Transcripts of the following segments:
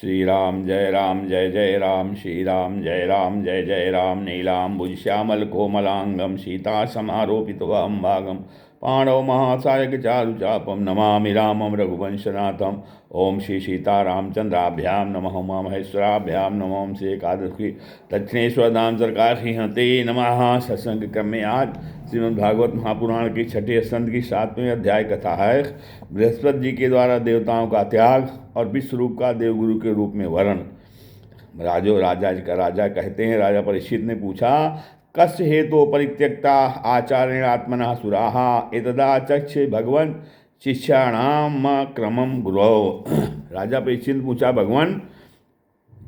श्री राम जय जय राम, श्री राम जय जय राम। नीलाम्बुज श्यामल कोमलांगम सीता समारोपितवाम भागम पांडव महासायक चारुचापम नमामि रामम रघुवंशनाथम। ओम श्री सीता रामचंद्राभ्याम नमः, उमा महेश्वराभ्याम नमः। ओम श्री एकादशी दक्षिणेश्वर धाम सरकार हते नमः। सत्संग क्रम में आज श्रीमद् भागवत महापुराण की छठे स्कंद की 7वें अध्याय कथा है। बृहस्पति जी के द्वारा देवताओं का त्याग और विश्वरूप का देवगुरु के रूप में वर्ण। राजा कहते हैं, राजा परीक्षित ने पूछा, कस्य हेतु परित्यक्ता आचार्येण आत्मनः सुराः एतदा चक्षे भगवन् शिष्याणाम क्रमम गुरौ। राजा परीक्षित ने पूछा, भगवान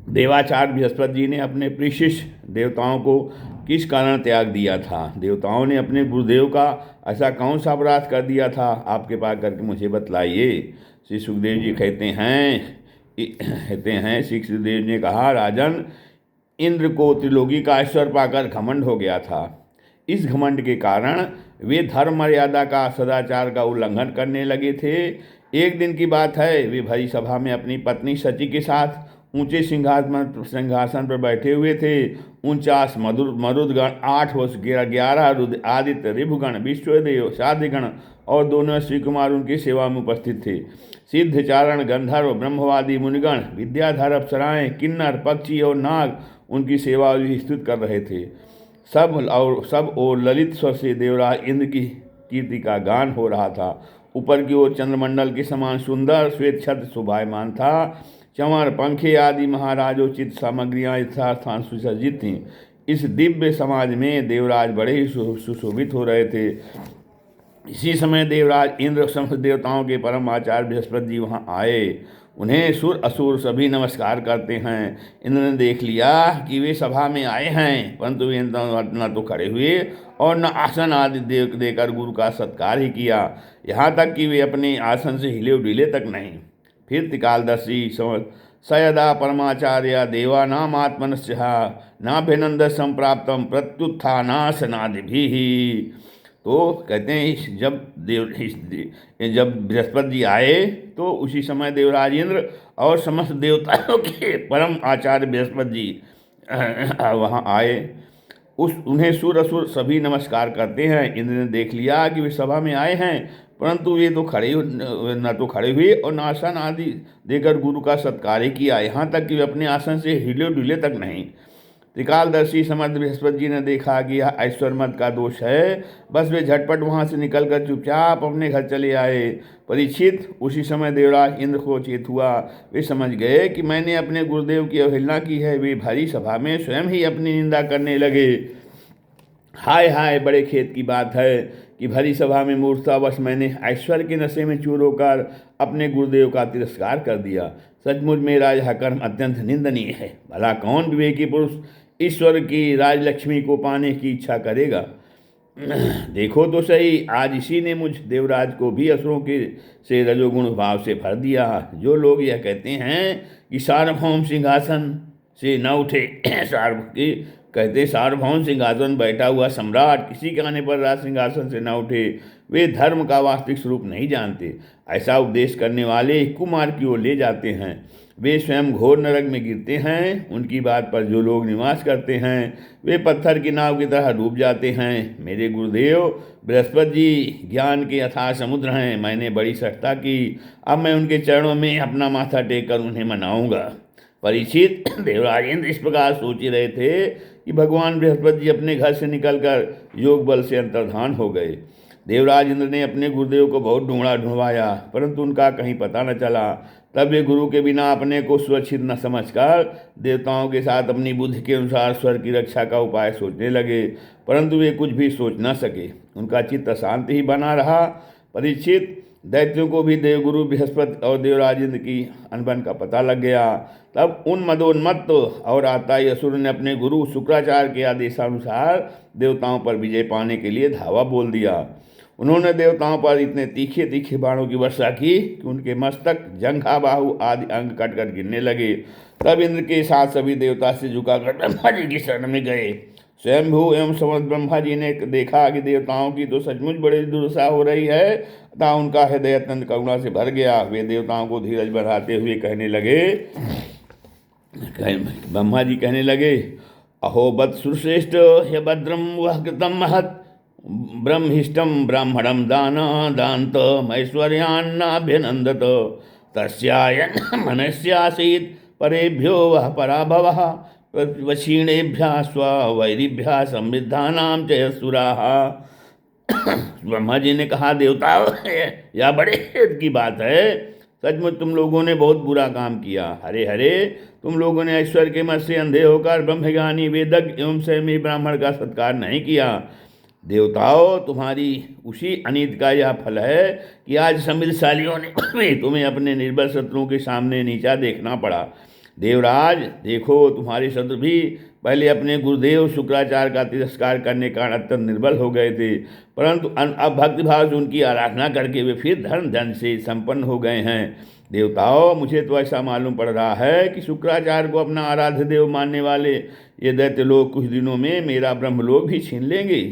देवाचार्य बृहस्पति जी ने अपने प्रिय शिष्य देवताओं को किस कारण त्याग दिया था? देवताओं ने अपने गुरुदेव का ऐसा कौन सा अपराध कर दिया था? आपके पास करके मुझे बतलाइए। श्री सुखदेव जी कहते हैं श्री सुखदेव ने कहा, राजन, इंद्र को त्रिलोकी का ऐश्वर्य पाकर घमंड हो गया था। इस घमंड के कारण वे धर्म मर्यादा का, सदाचार का उल्लंघन करने लगे थे। एक दिन की बात है, वे भरी सभा में अपनी पत्नी सची के साथ ऊंचे सिंहासन पर बैठे हुए थे। 49 मरुदगण, 8 वर्ष 11 रुद्र, आदित्य, ऋभुगण, विश्वदेव, साध्यगण और दोनों श्री कुमार उनकी सेवा में उपस्थित थे। सिद्ध, चारण, गंधर्व, ब्रह्मवादी मुनिगण, विद्याधर, अप्सराएं, किन्नर, पक्षी और नाग उनकी सेवा स्तुत कर रहे थे। सब और ललित स्वर से देवराज इंद्र की कीर्ति का गान हो रहा था। ऊपर की ओर चंद्रमंडल के समान सुंदर श्वेत छत्र शोभायमान था। चंवर, पंखे आदि महाराजोचित सामग्रियां यथास्थान सुसज्जित थीं। इस दिव्य समाज में देवराज बड़े ही सुशोभित हो रहे थे। इसी समय देवराज इंद्र समस्त देवताओं के परम आचार्य बृहस्पति जी वहाँ आए। उन्हें सुर असुर सभी नमस्कार करते हैं। इंद्र ने देख लिया कि वे सभा में आए हैं, परंतु वे न तो खड़े हुए और न आसन आदि देकर गुरु का सत्कार ही किया। यहाँ तक कि वे अपने आसन से हिले डुले तक नहीं। फिर त्रिकालदर्शी सयदा परमाचार्य देवा नाम आत्मनस्य नाभिनंद संप्राप्तम प्रत्युत्थानासनादि भी। तो कहते हैं जब बृहस्पति जी आए तो उसी समय देवराज इंद्र और समस्त देवताओं के परम आचार्य बृहस्पति जी वहाँ आए। उन्हें सुर असुर सभी नमस्कार करते हैं। इंद्र ने देख लिया कि वे सभा में आए हैं, परंतु वे तो न तो खड़े हुए और न आसन आदि देकर गुरु का सत्कार ही किया। यहाँ तक कि वे अपने आसन से हिले डुले तक नहीं। त्रिकालदर्शी समर्थ बृहस्पति जी ने देखा कि यह ऐश्वर्य का दोष है। बस वे झटपट वहाँ से निकलकर चुपचाप अपने घर चले आए। परीक्षित, उसी समय देवराज इंद्र को चेत हुआ। वे समझ गए कि मैंने अपने गुरुदेव की अवहेलना की है। वे भारी सभा में स्वयं ही अपनी निंदा करने लगे। हाय हाय, बड़े खेद की बात है कि भरी सभा में मूर्खतावश मैंने ऐश्वर्य के नशे में चूर होकर अपने गुरुदेव का तिरस्कार कर दिया। सचमुच मेरा यह कर्म अत्यंत निंदनीय है। भला कौन विवेकी पुरुष ईश्वर की राजलक्ष्मी को पाने की इच्छा करेगा? देखो तो सही, आज इसी ने मुझ देवराज को भी असुरों के से रजोगुण भाव से भर दिया। जो लोग यह कहते हैं कि सार्वभौम सिंहासन से न उठे सार्वभौम सिंहासन बैठा हुआ सम्राट किसी के आने पर राज सिंहासन से न उठे, वे धर्म का वास्तविक स्वरूप नहीं जानते। ऐसा उपदेश करने वाले कुमार की ओर ले जाते हैं। वे स्वयं घोर नरक में गिरते हैं। उनकी बात पर जो लोग निवास करते हैं वे पत्थर की नाव की तरह डूब जाते हैं। मेरे गुरुदेव बृहस्पति जी ज्ञान के अथाह समुद्र हैं। मैंने बड़ी सख्ता की, अब मैं उनके चरणों में अपना माथा टेक कर उन्हें मनाऊंगा। परीक्षित, देवराज इंद्र इस प्रकार सोच ही रहे थे कि भगवान बृहस्पति जी अपने घर से निकलकर योग बल से अंतर्धान हो गए। देवराज इंद्र ने अपने गुरुदेव को बहुत ढूंढवाया, परंतु उनका कहीं पता न चला। तब वे गुरु के बिना अपने को सुरक्षित न समझकर देवताओं के साथ अपनी बुद्धि के अनुसार स्वर की रक्षा का उपाय सोचने लगे, परंतु वे कुछ भी सोच न सके। उनका चित्त अशांत ही बना रहा। परीक्षित, दैत्यों को भी देवगुरु बृहस्पति और देवराज इंद्र की अनबन का पता लग गया। तब उन मदोन्मत्त और आताई असुर ने अपने गुरु शुक्राचार्य के आदेशानुसार देवताओं पर विजय पाने के लिए धावा बोल दिया। उन्होंने देवताओं पर इतने तीखे तीखे बाणों की वर्षा की कि उनके मस्तक, जंघा, बाहु आदि अंग कट कर गिरने लगे। तब इंद्र के साथ सभी देवता से झुकाकर ब्रह्मा जी की शरण में गए। स्वयंभू एवं समर्थ ब्रह्मा जी ने देखा कि देवताओं की तो सचमुच बड़ी दुर्दशा हो रही है, अतः उनका हृदय अत्यंत करुणा से भर गया। वे देवताओं को धीरज बढ़ाते हुए कहने लगे, ब्रह्मा जी कहने लगे, अहो बत सुश्रेष्ठ हे भद्रम वह कृतम महत ब्रह्मिष्टम ब्राह्मणम दाना दान्त ऐश्वर्यान्नाभ्यनंदत तस्यायन मनस्यासीत परेभ्यो वह पराभवः वक्षीणेभ्यः स्वैरिभ्यः समृद्धानां च यस्सुराः। ब्रह्मा जी ने कहा, देवता यह बड़े खेद की बात है, सचमुच तुम लोगों ने बहुत बुरा काम किया। हरे हरे, तुम लोगों ने ऐश्वर्य के मत से अंधे होकर ब्रह्मज्ञानी वेदज्ञ एवं संयमी ब्राह्मण का सत्कार नहीं किया। देवताओं, तुम्हारी उसी अनीति का यह फल है कि आज समृद्धशालियों ने तुम्हें अपने निर्बल शत्रुओं के सामने नीचा देखना पड़ा। देवराज देखो, तुम्हारे शत्रु भी पहले अपने गुरुदेव शुक्राचार्य का तिरस्कार करने के कारण अत्यंत निर्बल हो गए थे, परंतु अब भक्तिभाव से उनकी आराधना करके वे फिर धन से संपन्न हो गए हैं। देवताओं, मुझे तो ऐसा मालूम पड़ रहा है कि शुक्राचार्य को अपना आराध्य देव मानने वाले ये दैत्य लोग कुछ दिनों में मेरा ब्रह्मलोक भी छीन लेंगे।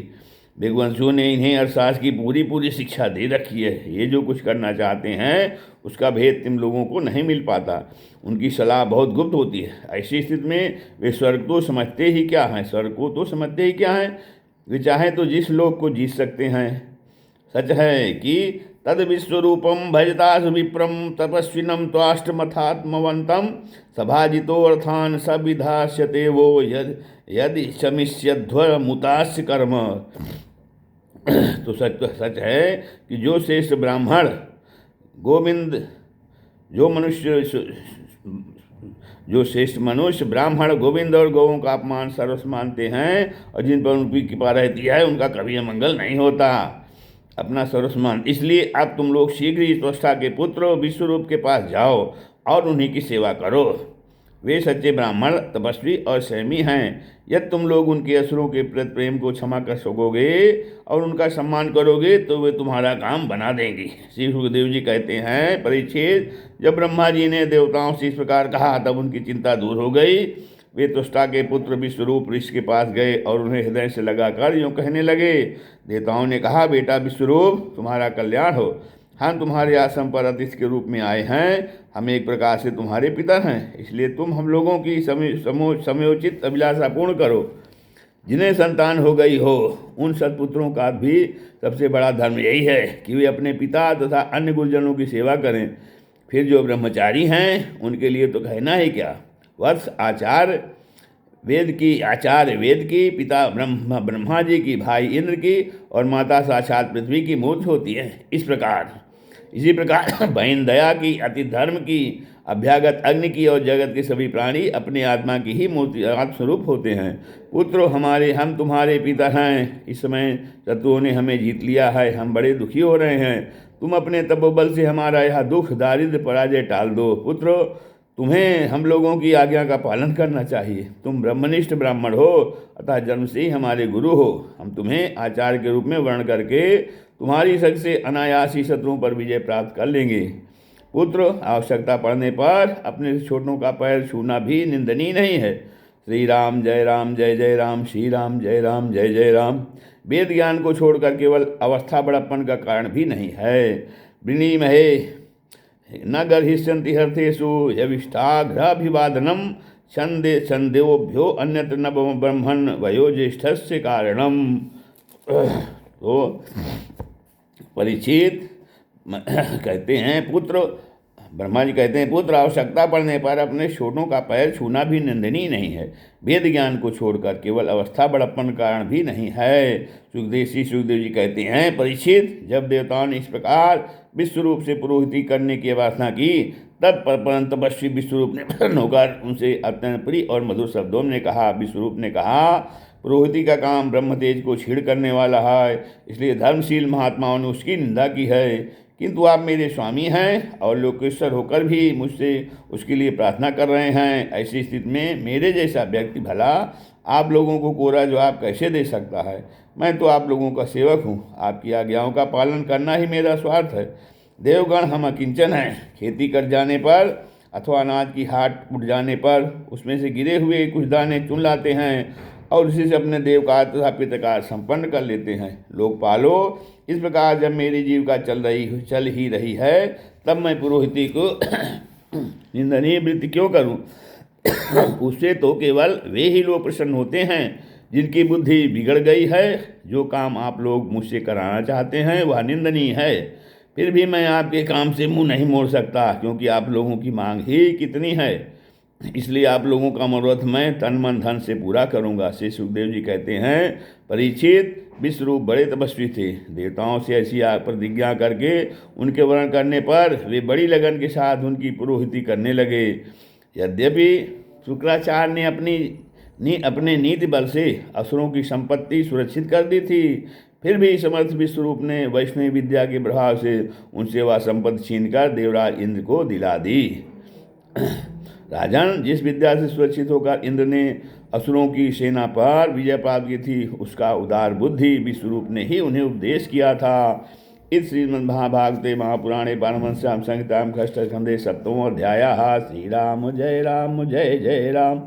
दिग्वंशों ने इन्हें अर्थशास्त्र की पूरी शिक्षा दे रखी है। ये जो कुछ करना चाहते हैं उसका भेद तुम लोगों को नहीं मिल पाता। उनकी सलाह बहुत गुप्त होती है। ऐसी स्थिति में वे स्वर्ग तो समझते ही क्या हैं, स्वर्ग को तो समझते ही क्या हैं। वे चाहें तो जिस लोक को जीत सकते हैं। सच है कि तद विश्वरूपम भजतास विप्रम तपस्विनम त्वाष्टमथात्मवंतम सभाजितो अर्थान सविधास्यते वो यदि शमिष्यध्वमुतास्य कर्म। तो सच है कि जो श्रेष्ठ ब्राह्मण गोविंद जो श्रेष्ठ मनुष्य ब्राह्मण गोविंद और गौओं का अपमान सर्वस्व मानते हैं और जिन पर उनकी कृपा रहती है उनका कभी अमंगल नहीं होता। अपना सर्वस्व मान, इसलिए अब तुम लोग शीघ्र ही त्वष्टा के पुत्र विश्वरूप के पास जाओ और उन्हीं की सेवा करो। वे सच्चे ब्राह्मण तपस्वी और संयमी हैं। यदि तुम लोग उनके असुरों के प्रति प्रेम को क्षमा कर सकोगे और उनका सम्मान करोगे तो वे तुम्हारा काम बना देंगे। श्री सुखदेव जी कहते हैं, परीक्षित, जब ब्रह्मा जी ने देवताओं से इस प्रकार कहा तब उनकी चिंता दूर हो गई। वे त्वष्टा के पुत्र विश्वरूप ऋषि के पास गए और उन्हें हृदय से लगाकर यूँ कहने लगे। देवताओं ने कहा, बेटा विश्वरूप, तुम्हारा कल्याण हो। हम तुम्हारे आश्रम पर अतिथि के रूप में आए हैं। हम एक प्रकार से तुम्हारे पिता हैं, इसलिए तुम हम लोगों की समयोचित अभिलाषा पूर्ण करो। जिन्हें संतान हो गई हो उन सत्पुत्रों का भी सबसे बड़ा धर्म यही है कि वे अपने पिता तथा अन्य गुरुजनों की सेवा करें। फिर जो ब्रह्मचारी हैं उनके लिए तो कहना ही क्या। वत्स आचार्य वेद की, पिता ब्रह्मा जी की, भाई इंद्र की और माता साक्षात पृथ्वी की मूर्ति होती है। इसी प्रकार बहन दया की, अति धर्म की, अभ्यागत अग्नि की और जगत के सभी प्राणी अपने आत्मा की ही मूर्ति आत्मस्वरूप होते हैं। पुत्रो, हम तुम्हारे पिता हैं। इस समय शत्रुओं ने हमें जीत लिया है, हम बड़े दुखी हो रहे हैं। तुम अपने तपोबल से हमारा यह दुख दारिद्र्य पराजय टाल दो। पुत्रो, तुम्हें हम लोगों की आज्ञा का पालन करना चाहिए। तुम ब्रह्मनिष्ठ ब्राह्मण हो, अतः जन्म से ही हमारे गुरु हो। हम तुम्हें आचार्य के रूप में वर्ण करके तुम्हारी शक्ति से अनायासी शत्रुओं पर विजय प्राप्त कर लेंगे। पुत्र, आवश्यकता पड़ने पर अपने छोटों का पैर छूना भी निंदनीय नहीं है। श्री राम जय राम जय जय राम, श्री राम जय जय राम वेद ज्ञान को छोड़कर केवल अवस्था बड़प्पन का कारण भी नहीं है। वृणीमहे न गर्हिष्यन्ति हर्थेषु यविष्ठाघ्राभिवादनम छंदेभ्यो अन्यत्र न ब्रह्मण वयोज्येष्ठस्य कारणम। तो परीक्षित कहते हैं, ब्रह्मा जी कहते हैं, पुत्र, आवश्यकता पड़ने पर अपने छोटों का पैर छूना भी निंदनीय नहीं है। वेद ज्ञान को छोड़कर केवल अवस्था बड़प्पन कारण भी नहीं है। सुखदेव जी कहते हैं, परीक्षित, जब देवताओं ने इस प्रकार विश्वरूप से पुरोहिती करने की वासना की तब परम तपस्वी विश्वरूप ने प्रसन्न होकर उनसे अत्यंत प्रिय और मधुर शब्दों में कहा। विश्वरूप ने कहा, पुरोहिती का काम ब्रह्म तेज को छीड़ करने वाला है, इसलिए धर्मशील महात्माओं ने उसकी निंदा की है। किंतु आप मेरे स्वामी हैं और लोकेश्वर होकर भी मुझसे उसके लिए प्रार्थना कर रहे हैं। ऐसी स्थिति में मेरे जैसा व्यक्ति भला आप लोगों को कोरा जवाब कैसे दे सकता है। मैं तो आप लोगों का सेवक हूँ। आपकी आज्ञाओं का पालन करना ही मेरा स्वार्थ है। देवगण, हम अकिंचन हैं। खेती कर जाने पर अथवा अनाज की हाट उठ जाने पर उसमें से गिरे हुए कुछ दाने चुन लाते हैं और उसी से अपने देव कार्य तथा पितृकार्य संपन्न कर लेते हैं। लोग पालो, इस प्रकार जब मेरी जीविका चल ही रही है तब मैं पुरोहिती को निंदनीय वृत्ति क्यों करूं। उससे तो केवल वे ही लोग प्रसन्न होते हैं जिनकी बुद्धि बिगड़ गई है। जो काम आप लोग मुझसे कराना चाहते हैं वह निंदनीय है, फिर भी मैं आपके काम से मुंह नहीं मोड़ सकता, क्योंकि आप लोगों की मांग ही कितनी है। इसलिए आप लोगों का मनोरथ मैं तन मन धन से पूरा करूंगा। श्री सुखदेव जी कहते हैं, परीक्षित, विश्वरूप बड़े तपस्वी थे। देवताओं से ऐसी प्रतिज्ञा करके उनके वर्ण करने पर वे बड़ी लगन के साथ उनकी पुरोहिती करने लगे। यद्यपि शुक्राचार्य ने अपने नीति बल से असुरों की संपत्ति सुरक्षित कर दी थी, फिर भी समर्थ विश्वरूप ने वैष्णवी विद्या के प्रभाव से उनसे वह संपत्ति छीनकर देवराज इंद्र को दिला दी। राजन, जिस विद्या से सुरक्षित होकर इंद्र ने असुरों की सेना पर विजय प्राप्त की थी, उसका उदार बुद्धि विश्वरूप ने ही उन्हें उपदेश किया था। इस श्रीमद्महाभारते महापुराणे पारमहंस्यां संहितायां षष्ठस्कन्धे 7वां अध्यायः। श्रीराम जय राम जय जय राम।